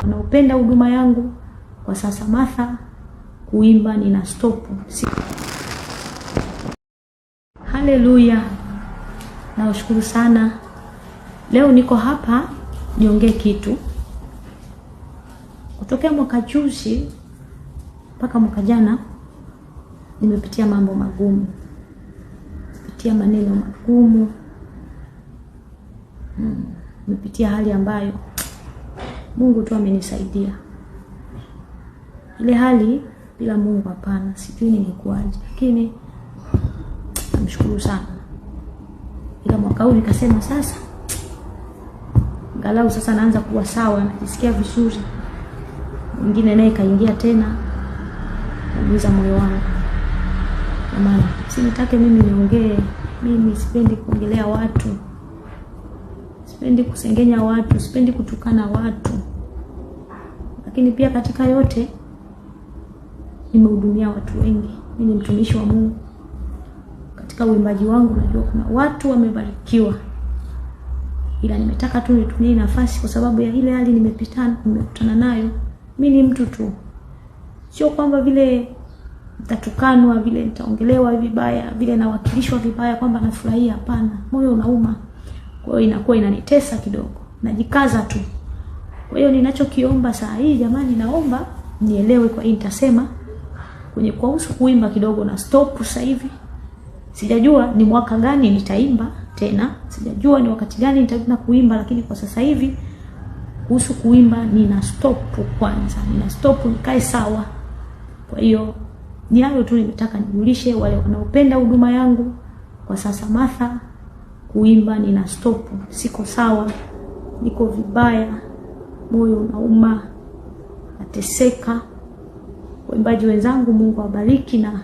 wanaopenda huduma yangu kwa sasa Martha, kuimba nina stop. Haleluya. Nawashukuru sana. Leo niko hapa niongee kitu. Kutokea mwaka juzi mpaka mwaka jana nimepitia mambo magumu. Nimepitia maneno magumu. Nimepitia hali ambayo Mungu tu amenisaidia. Ile hali bila Mungu hapana, sijui ningekuaje. Lakini namshukuru sana. Ila mwaka huu nikasema sasa angalau sasa naanza kuwa sawa, najisikia vizuri. Mwingine naye kaingia tena kuumiza moyo wangu. Jamani, sinitake mimi niongee, mimi sipendi kuongelea watu. Sipendi kusengenya watu, sipendi kutukana watu. Lakini pia katika yote nimehudumia watu wengi. Mimi ni mtumishi wa Mungu. Katika uimbaji wangu najua kuna watu wamebarikiwa. Ila nimetaka tu nitumie nafasi kwa sababu ya ile hali nimekutana nayo. Mimi ni mtu tu. Sio kwamba vile nitatukanwa, vile nitaongelewa vibaya, vile nawakilishwa vibaya kwamba nafurahia, hapana. Moyo unauma. Kwa hiyo inakuwa inanitesa kidogo. Najikaza tu. Kwa hiyo ninachokiomba saa hii jamani, naomba nielewe kwa hii nitasema kwenye kuhusu kuimba kidogo na stop sasa hivi. Sijajua ni mwaka gani nitaimba tena. Sijajua ni wakati gani nitaanza kuimba, lakini kwa sasa hivi kuhusu kuimba nina stop kwanza. Nina stop nikae sawa. Kwa hiyo ni hayo tu nimetaka nijulishe wale wanaopenda huduma yangu kwa sasa Martha, kuimba nina stop. Siko sawa. Niko vibaya. Moyo unauma. Nateseka. Waimbaji wenzangu Mungu awabariki na